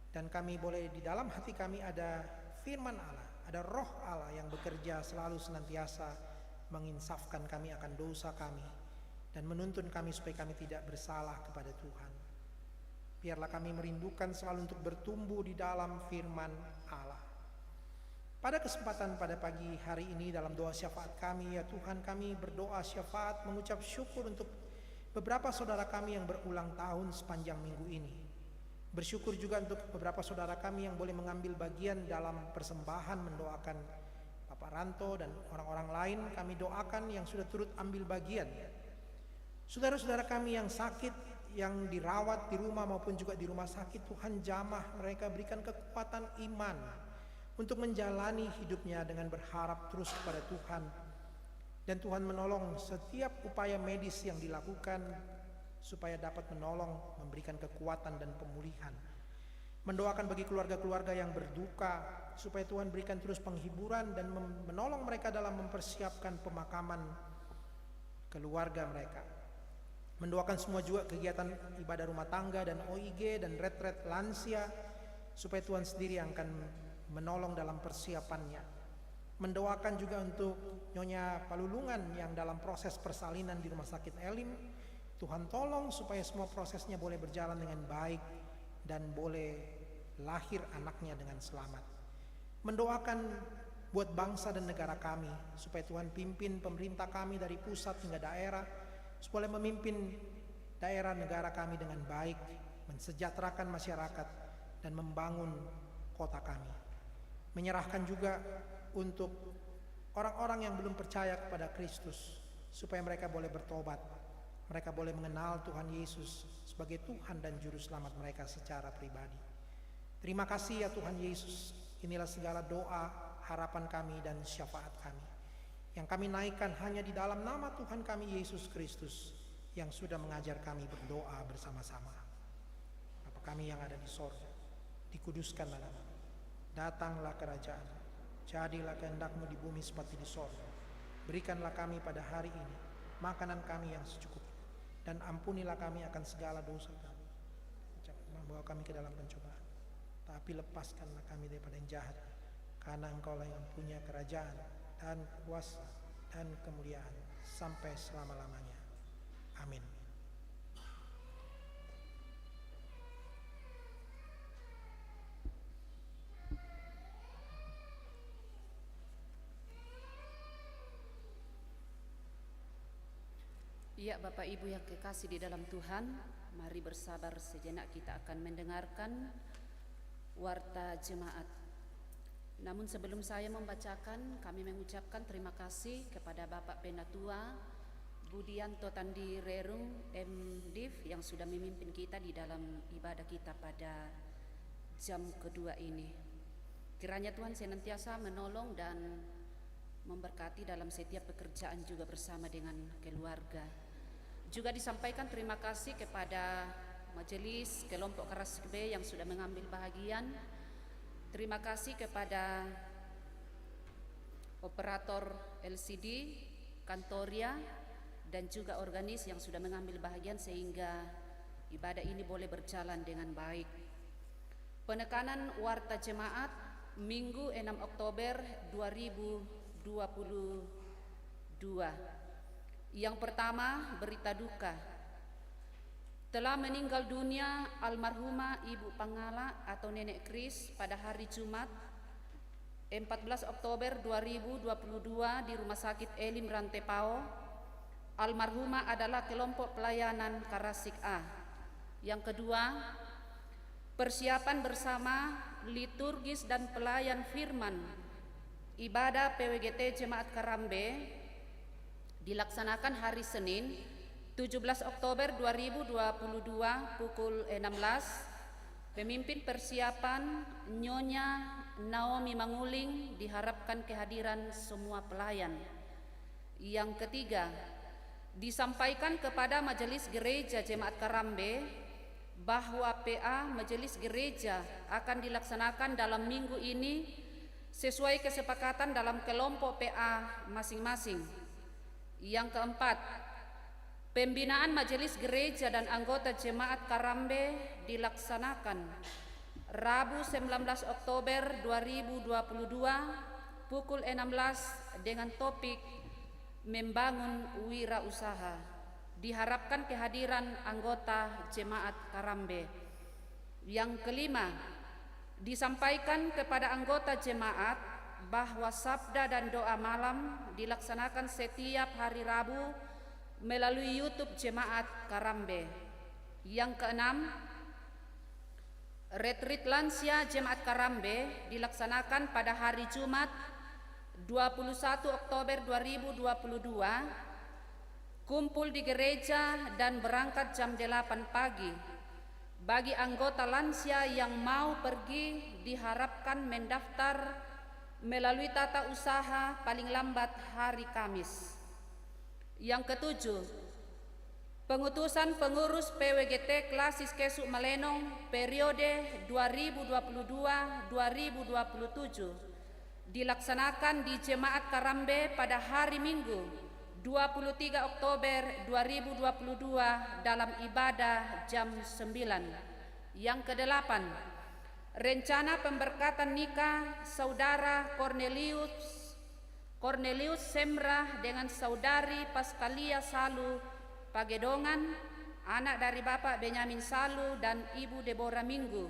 B: Dan kami boleh, di dalam hati kami ada firman Allah, ada Roh Allah yang bekerja selalu senantiasa menginsafkan kami akan dosa kami dan menuntun kami supaya kami tidak bersalah kepada Tuhan. Biarlah kami merindukan selalu untuk bertumbuh di dalam firman Allah. Pada kesempatan pada pagi hari ini dalam doa syafaat kami, ya Tuhan, kami berdoa syafaat mengucap syukur untuk beberapa saudara kami yang berulang tahun sepanjang minggu ini. Bersyukur juga untuk beberapa saudara kami yang boleh mengambil bagian dalam persembahan mendoakan Bapak Ranto dan orang-orang lain. Kami doakan yang sudah turut ambil bagian. Saudara-saudara kami yang sakit, yang dirawat di rumah maupun juga di rumah sakit, Tuhan jamah mereka, berikan kekuatan iman untuk menjalani hidupnya dengan berharap terus kepada Tuhan. Dan Tuhan menolong setiap upaya medis yang dilakukan supaya dapat menolong, memberikan kekuatan dan pemulihan. Mendoakan bagi keluarga-keluarga yang berduka supaya Tuhan berikan terus penghiburan dan menolong mereka dalam mempersiapkan pemakaman keluarga mereka. Mendoakan semua juga kegiatan ibadah rumah tangga dan OIG dan retret lansia supaya Tuhan sendiri yang akan menolong dalam persiapannya. Mendoakan juga untuk Nyonya Palulungan yang dalam proses persalinan di Rumah Sakit Elim. Tuhan tolong supaya semua prosesnya boleh berjalan dengan baik dan boleh lahir anaknya dengan selamat. Mendoakan buat bangsa dan negara kami, supaya Tuhan pimpin pemerintah kami dari pusat hingga daerah, supaya memimpin daerah negara kami dengan baik, mensejahterakan masyarakat dan membangun kota kami. Menyerahkan juga untuk orang-orang yang belum percaya kepada Kristus, supaya mereka boleh bertobat, mereka boleh mengenal Tuhan Yesus sebagai Tuhan dan Juru Selamat mereka secara pribadi. Terima kasih ya Tuhan Yesus, inilah segala doa, harapan kami dan syafaat kami, yang kami naikkan hanya di dalam nama Tuhan kami Yesus Kristus, yang sudah mengajar kami berdoa bersama-sama. Bapa kami yang ada di sorga, dikuduskanlah namamu, datanglah kerajaan, jadilah kehendak-Mu di bumi seperti di sorga. Berikanlah kami pada hari ini makanan kami yang secukupnya, dan ampunilah kami akan segala dosa kami. Jangan membawa kami ke dalam pencobaan, tapi lepaskanlah kami daripada yang jahat, karena Engkau-lah yang punya kerajaan dan kuasa dan kemuliaan sampai selama-lamanya. Amin.
H: Ya, Bapak Ibu yang kekasih di dalam Tuhan, mari bersabar sejenak, kita akan mendengarkan warta jemaat. Namun sebelum saya membacakan, kami mengucapkan terima kasih kepada Bapak Penatua Budianto Tandi Rerung MDiv yang sudah memimpin kita di dalam ibadah kita pada jam kedua ini. Kiranya Tuhan senantiasa menolong dan memberkati dalam setiap pekerjaan juga bersama dengan keluarga. Juga disampaikan terima kasih kepada Majelis Kelompok Karasik B yang sudah mengambil bahagian. Terima kasih kepada operator LCD, Kantoria, dan juga organis yang sudah mengambil bahagian sehingga ibadah ini boleh berjalan dengan baik. Penekanan warta jemaat Minggu 6 Oktober 2022. Yang pertama, berita duka. Telah meninggal dunia almarhumah Ibu Pangala atau Nenek Kris pada hari Jumat 14 Oktober 2022 di Rumah Sakit Elim Rantepao. Almarhumah adalah kelompok pelayanan Karasik A. Yang kedua, persiapan bersama liturgis dan pelayan firman ibadah PWGT Jemaat Karambe dilaksanakan hari Senin 17 Oktober 2022 pukul 16. Pemimpin persiapan Nyonya Naomi Manguling, diharapkan kehadiran semua pelayan. Yang ketiga, disampaikan kepada Majelis Gereja Jemaat Karambe bahwa PA Majelis Gereja akan dilaksanakan dalam minggu ini sesuai kesepakatan dalam kelompok PA masing-masing. Yang keempat, pembinaan Majelis Gereja dan anggota Jemaat Karambe dilaksanakan Rabu 19 Oktober 2022 pukul 16 dengan topik membangun wirausaha. Diharapkan kehadiran anggota Jemaat Karambe. Yang kelima, disampaikan kepada anggota jemaat bahwa sabda dan doa malam dilaksanakan setiap hari Rabu melalui YouTube Jemaat Karambe. Yang keenam, retreat lansia Jemaat Karambe dilaksanakan pada hari Jumat 21 Oktober 2022, kumpul di gereja dan berangkat jam 8 pagi. Bagi anggota lansia yang mau pergi diharapkan mendaftar melalui tata usaha paling lambat hari Kamis. Yang ketujuh, pengutusan pengurus PWGT Klasis Kesuk Malenong periode 2022-2027 dilaksanakan di Jemaat Karambe pada hari Minggu 23 Oktober 2022 dalam ibadah jam 9. Yang kedelapan, rencana pemberkatan nikah Saudara Cornelius Cornelius Semrah dengan saudari Paskalia Salu Pagedongan, anak dari Bapak Benyamin Salu dan Ibu Deborah Minggu,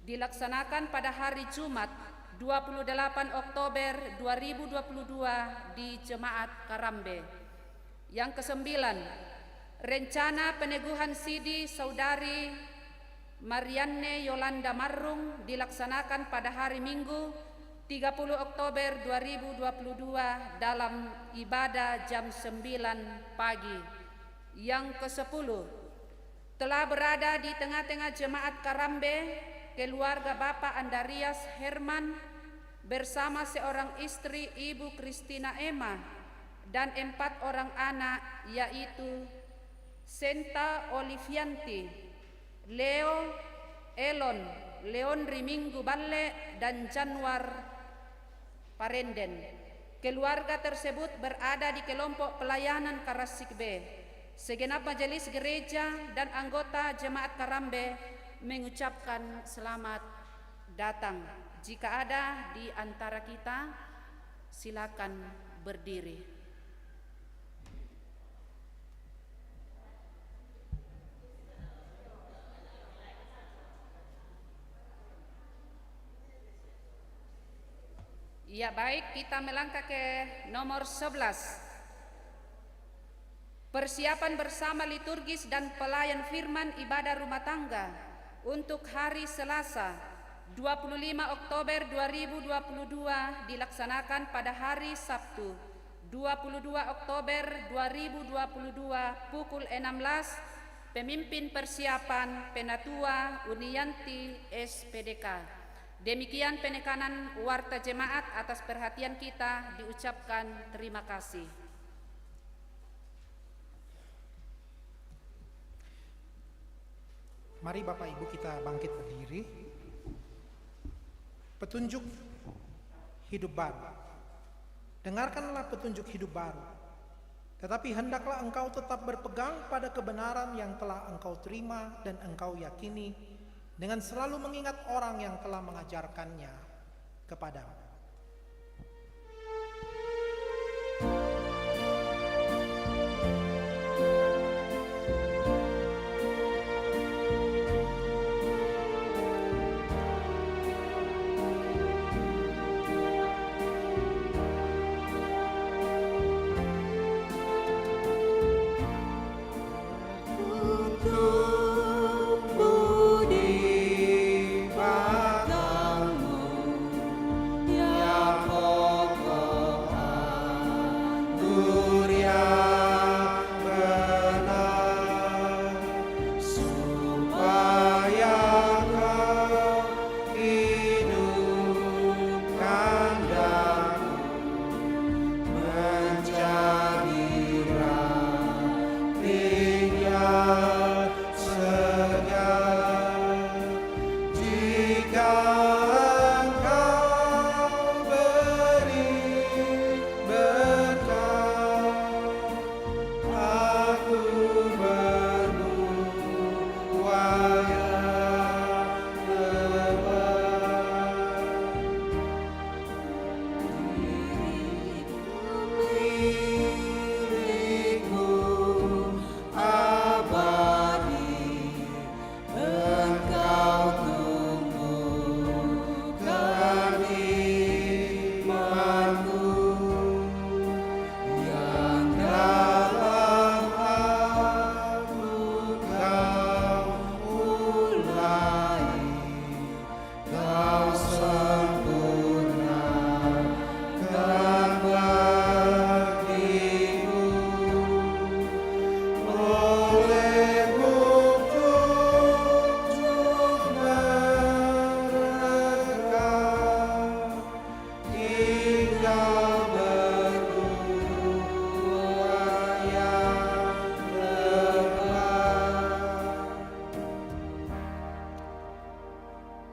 H: dilaksanakan pada hari Jumat 28 Oktober 2022 di Jemaat Karambe. Yang kesembilan, rencana peneguhan sidi saudari Marianne Yolanda Marrung dilaksanakan pada hari Minggu 30 Oktober 2022 dalam ibadah jam 9 pagi. Yang ke-10, telah berada di tengah-tengah Jemaat Karambe keluarga Bapak Andarias Herman bersama seorang istri Ibu Kristina Emma dan 4 orang anak, yaitu Senta Olivianti, Leo, Elon, Leon Riminggu Balle, dan Januar Parenden. Keluarga tersebut berada di kelompok pelayanan Karasik B. Segenap majelis gereja dan anggota Jemaat Karambe mengucapkan selamat datang. Jika ada di antara kita, silakan berdiri. Ya baik, kita melangkah ke nomor 11. Persiapan bersama liturgis dan pelayan firman ibadah rumah tangga untuk hari Selasa 25 Oktober 2022 dilaksanakan pada hari Sabtu 22 Oktober 2022 pukul 16. Pemimpin persiapan Penatua Unianti SPDK. Demikian penekanan warta jemaat. Atas perhatian kita diucapkan terima kasih.
B: Mari Bapak Ibu kita bangkit berdiri. Petunjuk hidup baru. Dengarkanlah petunjuk hidup baru. Tetapi hendaklah engkau tetap berpegang pada kebenaran yang telah engkau terima dan engkau yakini, dengan selalu mengingat orang yang telah mengajarkannya kepadamu.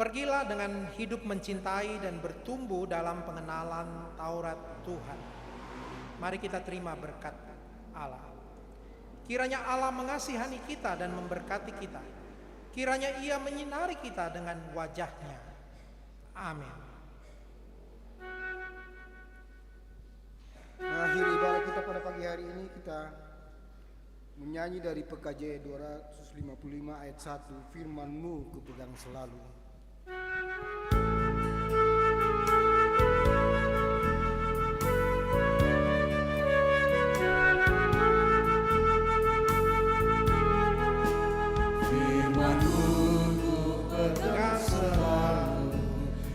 B: Pergilah dengan hidup mencintai dan bertumbuh dalam pengenalan Taurat Tuhan. Mari kita terima berkat Allah. Kiranya Allah mengasihani kita dan memberkati kita. Kiranya Ia menyinari kita dengan wajah-Nya. Amin.
A: hari ini kita menyanyi dari PKJ 255 ayat 1, firman-Mu kupegang selalu.
D: Firman-Mu kupegang selalu,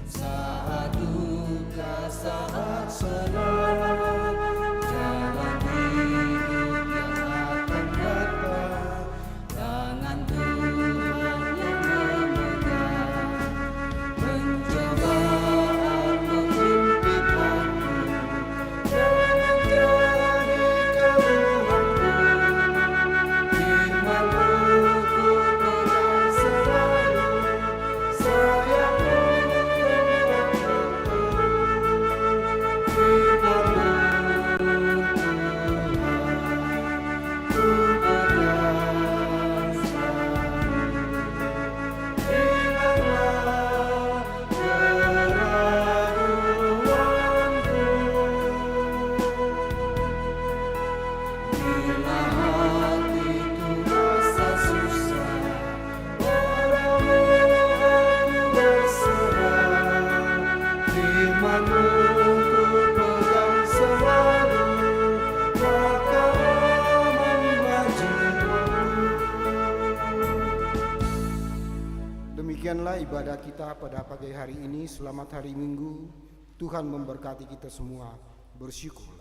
D: saat duka, saat senang. Jalan hidup yang akan datang, tangan Tuhan yang memegang. Pencobaan menghimpit aku dan menjadi keluhanku. Firman-Mu kupegang selalu, sayang-Mu pegang teguh. Firman-Mu kupegang selalu, maka aman bagiku.
A: Demikianlah ibadah kita pada pagi hari ini. Selamat hari Minggu. Tuhan memberkati kita semua. Bersyukur.